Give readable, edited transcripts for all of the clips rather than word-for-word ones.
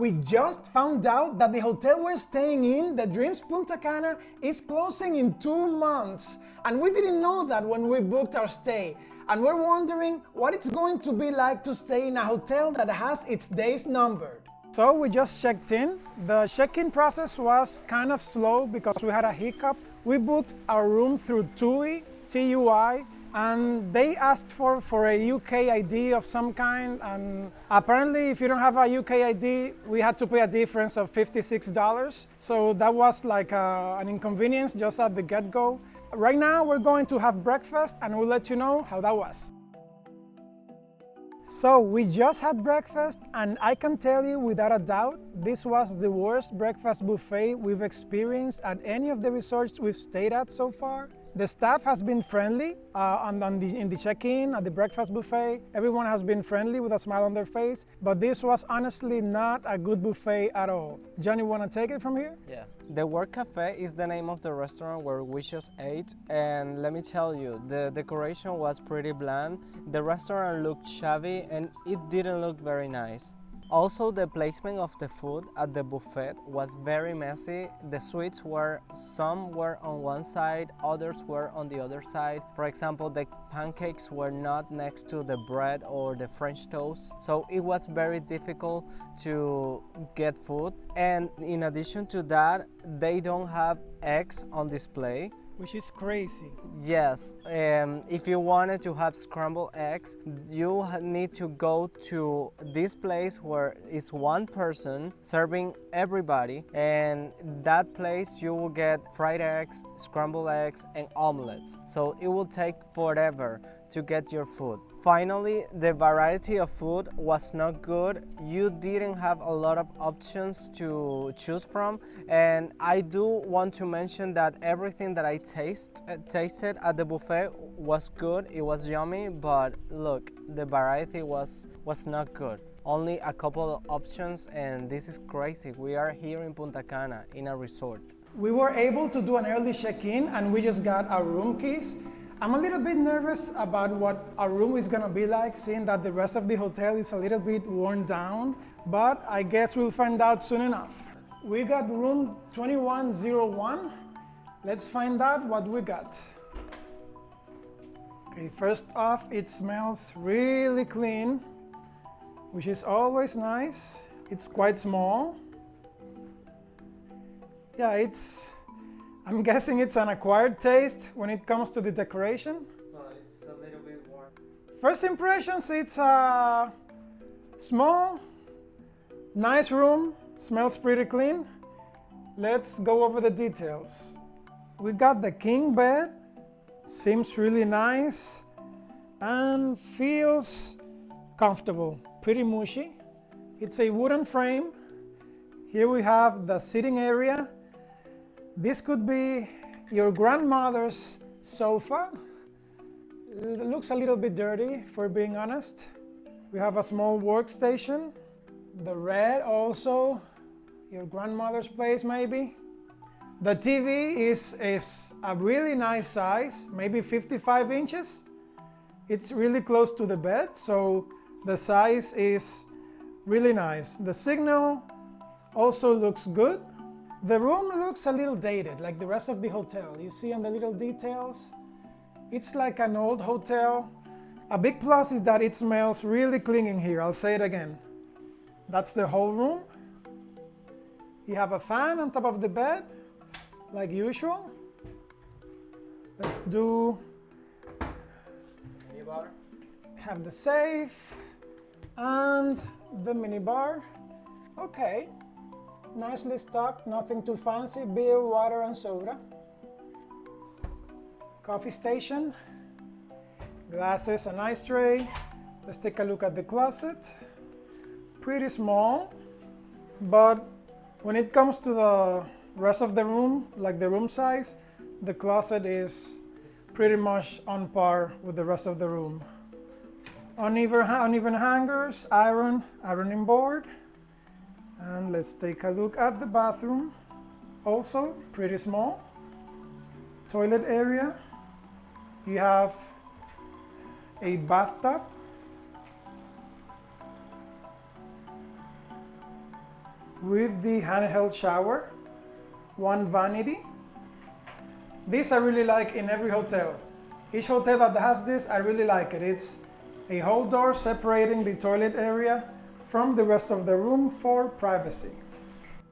We just found out that the hotel we're staying in, the Dreams Punta Cana, is closing in 2 months. And we didn't know that when we booked our stay. And we're wondering what it's going to be like to stay in a hotel that has its days numbered. So we just checked in. The check-in process was kind of slow because we had a hiccup. We booked our room through TUI, T-U-I, and they asked for a UK ID of some kind, and apparently if you don't have a UK ID, we had to pay a difference of $56. So that was like an inconvenience just at the get-go. Right now we're going to have breakfast and we'll let you know how that was. So we just had breakfast, and I can tell you without a doubt, this was the worst breakfast buffet we've experienced at any of the resorts we've stayed at so far. The staff has been friendly in the check-in, at the breakfast buffet. Everyone has been friendly with a smile on their face, but this was honestly not a good buffet at all. John, you want to take it from here? Yeah. The Work Cafe is the name of the restaurant where we just ate, and let me tell you, the decoration was pretty bland. The restaurant looked shabby and it didn't look very nice. Also, the placement of the food at the buffet was very messy. The sweets some were on one side, others were on the other side. For example, the pancakes were not next to the bread or the French toast, so it was very difficult to get food. And in addition to that, they don't have eggs on display. Which is crazy. Yes, if you wanted to have scrambled eggs, you need to go to this place where it's one person serving everybody, and that place you will get fried eggs, scrambled eggs, and omelets. So it will take forever to get your food. Finally, the variety of food was not good. You didn't have a lot of options to choose from, and I do want to mention that everything that I tasted at the buffet was good. It was yummy, but look, the variety was not good. Only a couple of options, and this is crazy. We are here in Punta Cana in a resort. We were able to do an early check-in and we just got our room keys. I'm a little bit nervous about what our room is gonna be like, seeing that the rest of the hotel is a little bit worn down, but I guess we'll find out soon enough. We got room 2101. Let's find out what we got. Okay, first off, it smells really clean, which is always nice. It's quite small. Yeah, I'm guessing it's an acquired taste when it comes to the decoration. No, it's a little bit warm. First impressions, it's a small, nice room, smells pretty clean. Let's go over the details. We got the king bed, seems really nice and feels comfortable, pretty mushy. It's a wooden frame. Here we have the sitting area. This could be your grandmother's sofa. It looks a little bit dirty, for being honest. We have a small workstation. The red also, your grandmother's place maybe. The TV is a really nice size, maybe 55 inches. It's really close to the bed, so the size is really nice. The signal also looks good. The room looks a little dated, like the rest of the hotel. You see on the little details? It's like an old hotel. A big plus is that it smells really clean in here. I'll say it again. That's the whole room. You have a fan on top of the bed, like usual. Let's do... Minibar. Have the safe and the minibar. Okay. Nicely stocked, nothing too fancy, beer, water, and soda. Coffee station, glasses, an ice tray. Let's take a look at the closet. Pretty small, but when it comes to the rest of the room, like the room size, the closet is pretty much on par with the rest of the room. Uneven hangers, ironing board. And let's take a look at the bathroom. Also pretty small. Toilet area. You have a bathtub. with the handheld shower, one vanity. This I really like in every hotel. Each hotel that has this, I really like it. It's a whole door separating the toilet area from the rest of the room for privacy.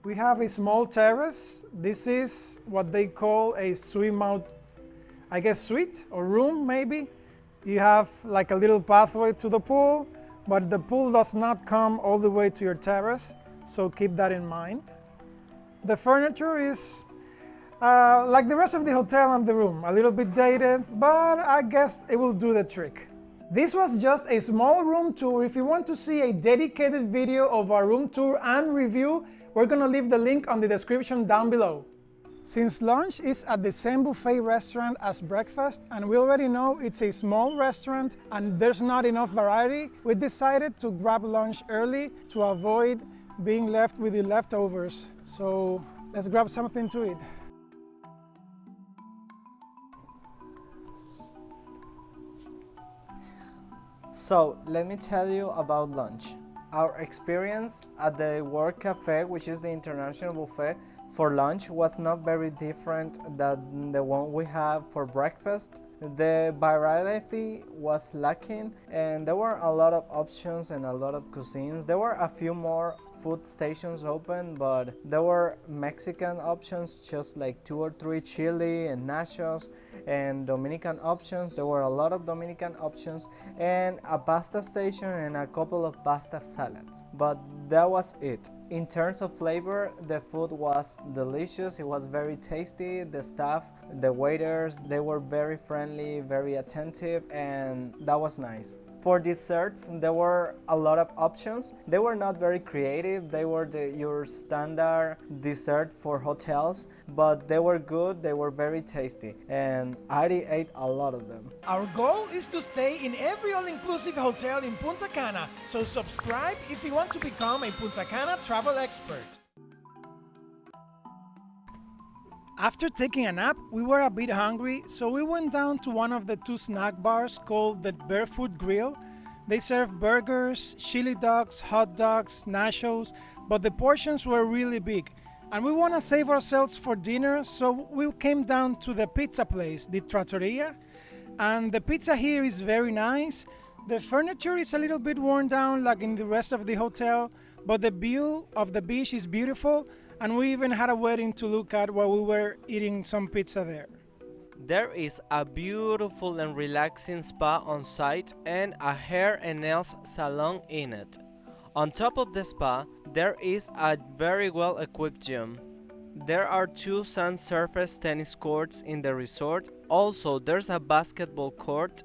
We have a small terrace. This is what they call a swim out, I guess, suite or room maybe. You have like a little pathway to the pool, but the pool does not come all the way to your terrace, so keep that in mind. The furniture is like the rest of the hotel and the room, a little bit dated, but I guess it will do the trick. This was just a small room tour. If you want to see a dedicated video of our room tour and review, we're gonna leave the link on the description down below. Since lunch is at the same buffet restaurant as breakfast, and we already know it's a small restaurant and there's not enough variety, we decided to grab lunch early to avoid being left with the leftovers. So let's grab something to eat. So let me tell you about lunch. Our experience at the World Cafe, which is the international buffet, for lunch was not very different than the one we have for breakfast. The variety was lacking and there were a lot of options and a lot of cuisines. There were a few more food stations open, but there were Mexican options, just like 2 or 3 chili and nachos, and Dominican options. There were a lot of Dominican options and a pasta station and a couple of pasta salads, but that was it. In terms of flavor, the food was delicious. It was very tasty. The staff, the waiters, they were very friendly, very attentive, and that was nice. For desserts, there were a lot of options. They were not very creative. They were your standard dessert for hotels, but they were good. They were very tasty, and I ate a lot of them. Our goal is to stay in every all-inclusive hotel in Punta Cana, so subscribe if you want to become a Punta Cana travel expert. After taking a nap, we were a bit hungry, so we went down to one of the 2 snack bars called the Barefoot Grill. They serve burgers, chili dogs, hot dogs, nachos, but the portions were really big. And we want to save ourselves for dinner, so we came down to the pizza place, the Trattoria. And the pizza here is very nice. The furniture is a little bit worn down like in the rest of the hotel, but the view of the beach is beautiful. And we even had a wedding to look at while we were eating some pizza there. There is a beautiful and relaxing spa on site and a hair and nails salon in it. On top of the spa, there is a very well equipped gym. There are 2 sand surface tennis courts in the resort. Also, there's a basketball court.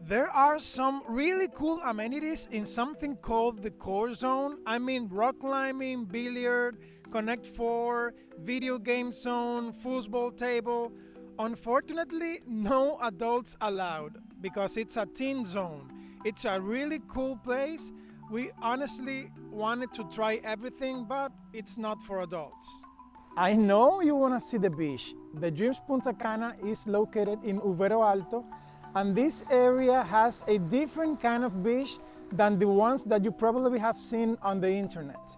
There are some really cool amenities in something called the core zone. I mean rock climbing, billiard, Connect 4, video game zone, football table. Unfortunately, no adults allowed because it's a teen zone. It's a really cool place. We honestly wanted to try everything, but it's not for adults. I know you want to see the beach. The Dreams Punta Cana is located in Uvero Alto, and this area has a different kind of beach than the ones that you probably have seen on the internet.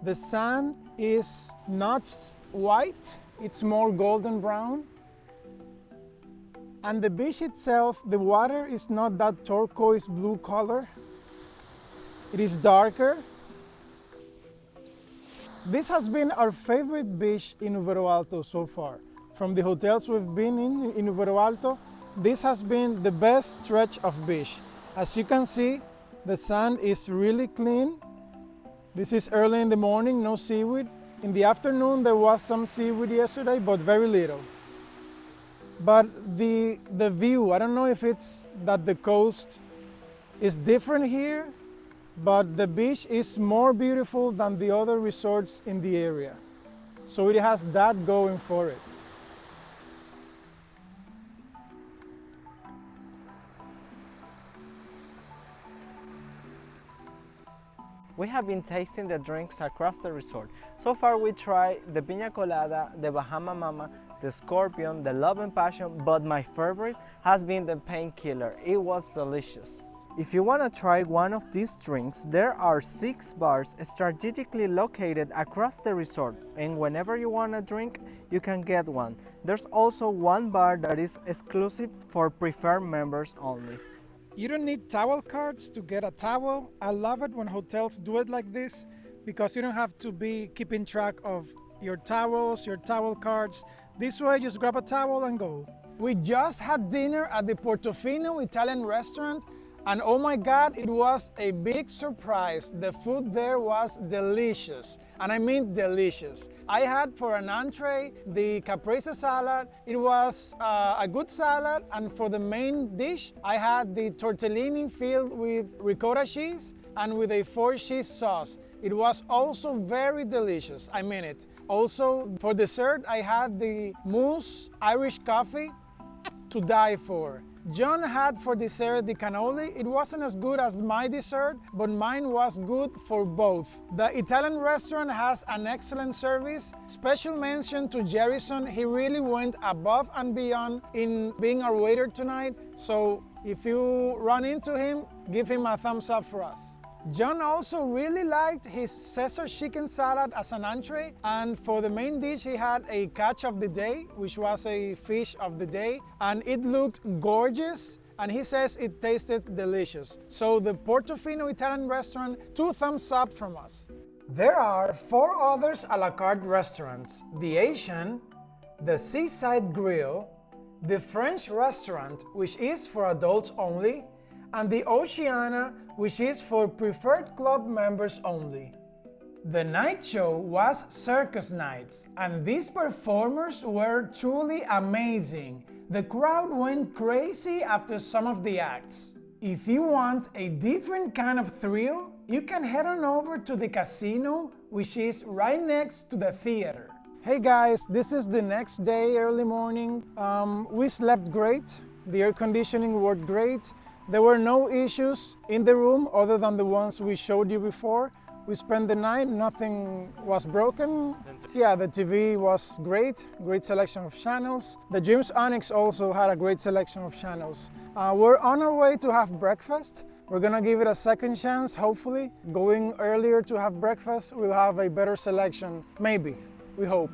The sand is not white, it's more golden brown. And the beach itself, the water is not that turquoise blue color. It is darker. This has been our favorite beach in Uvero Alto so far. From the hotels we've been in Uvero Alto, this has been the best stretch of beach. As you can see, the sand is really clean. This is early in the morning, no seaweed. In the afternoon, there was some seaweed yesterday, but very little. But the view, I don't know if it's that the coast is different here, but the beach is more beautiful than the other resorts in the area. So it has that going for it. We have been tasting the drinks across the resort. So far we tried the Piña Colada, the Bahama Mama, the Scorpion, the Love and Passion, but my favorite has been the Painkiller. It was delicious. If you want to try one of these drinks, there are 6 bars strategically located across the resort, and whenever you want a drink, you can get one. There's also one bar that is exclusive for preferred members only. You don't need towel cards to get a towel. I love it when hotels do it like this because you don't have to be keeping track of your towels, your towel cards. This way, just grab a towel and go. We just had dinner at the Portofino Italian restaurant, and oh my God, it was a big surprise. The food there was delicious, and I mean delicious. I had for an entree the caprese salad. It was a good salad, and for the main dish, I had the tortellini filled with ricotta cheese and with a 4-cheese sauce. It was also very delicious, I mean it. Also, for dessert, I had the mousse Irish coffee to die for. John had for dessert the cannoli. It wasn't as good as my dessert, but mine was good for both. The Italian restaurant has an excellent service. Special mention to Jerison. He really went above and beyond in being our waiter tonight. So if you run into him, give him a thumbs up for us. John also really liked his Caesar chicken salad as an entree, and for the main dish he had a catch of the day, which was a fish of the day, and it looked gorgeous, and he says it tasted delicious. So the Portofino Italian restaurant, 2 thumbs up from us. There are 4 others a la carte restaurants: the Asian, the Seaside Grill, the French restaurant, which is for adults only, and the Oceana, which is for preferred club members only. The night show was Circus Nights, and these performers were truly amazing. The crowd went crazy after some of the acts. If you want a different kind of thrill, you can head on over to the casino, which is right next to the theater. Hey guys, this is the next day, early morning. We slept great. The air conditioning worked great. There were no issues in the room other than the ones we showed you before. We spent the night, nothing was broken. Yeah, the TV was great selection of channels. The Dreams Annex also had a great selection of channels. We're on our way to have breakfast. We're gonna give it a second chance, hopefully. Going earlier to have breakfast, we'll have a better selection, maybe, we hope.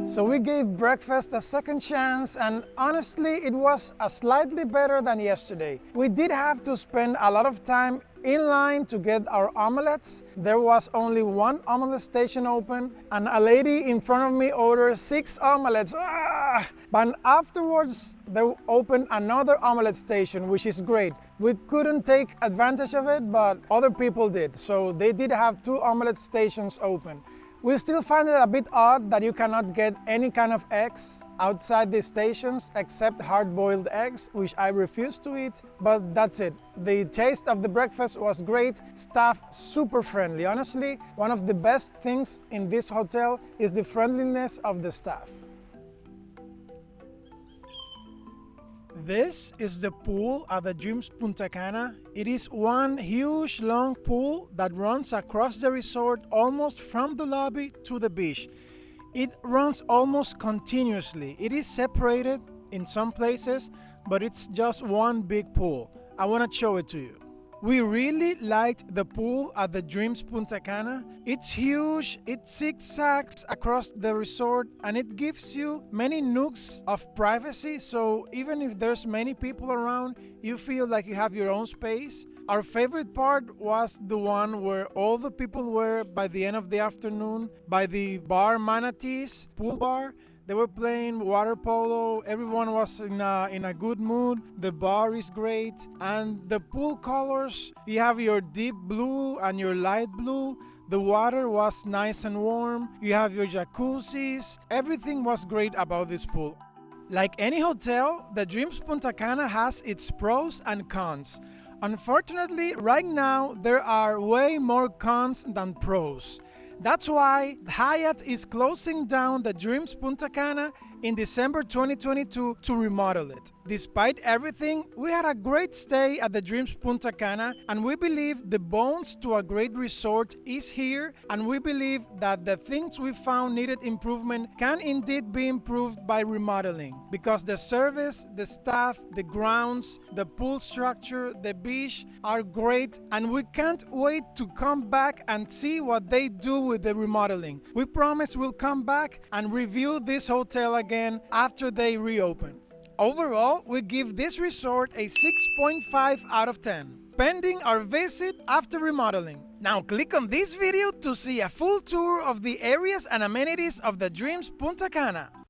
So we gave breakfast a second chance, and honestly it was slightly better than yesterday. We did have to spend a lot of time in line to get our omelets. There was only 1 omelet station open, and a lady in front of me ordered 6 omelets. But afterwards they opened another omelet station, which is great. We couldn't take advantage of it, but other people did. So they did have 2 omelet stations open. We still find it a bit odd that you cannot get any kind of eggs outside the stations except hard-boiled eggs, which I refuse to eat, but that's it. The taste of the breakfast was great, staff super friendly. Honestly, one of the best things in this hotel is the friendliness of the staff. This is the pool at the Dreams Punta Cana. It is one huge long pool that runs across the resort almost from the lobby to the beach. It runs almost continuously. It is separated in some places, but it's just one big pool. I want to show it to you. We really liked the pool at the Dreams Punta Cana. It's huge, it zigzags across the resort, and it gives you many nooks of privacy, so even if there's many people around, you feel like you have your own space. Our favorite part was the one where all the people were by the end of the afternoon by the bar Manatees pool bar. They were playing water polo, everyone was in a good mood, the bar is great, and the pool colors, you have your deep blue and your light blue, the water was nice and warm, you have your jacuzzis, everything was great about this pool. Like any hotel, the Dreams Punta Cana has its pros and cons. Unfortunately, right now there are way more cons than pros. That's why Hyatt is closing down the Dreams Punta Cana in December 2022 to remodel it. Despite everything, we had a great stay at the Dreams Punta Cana, and we believe the bones to a great resort is here, and we believe that the things we found needed improvement can indeed be improved by remodeling, because the service, the staff, the grounds, the pool structure, the beach are great, and we can't wait to come back and see what they do with the remodeling. We promise we'll come back and review this hotel again after they reopen. Overall, we give this resort a 6.5 out of 10, pending our visit after remodeling. Now click on this video to see a full tour of the areas and amenities of the Dreams Punta Cana.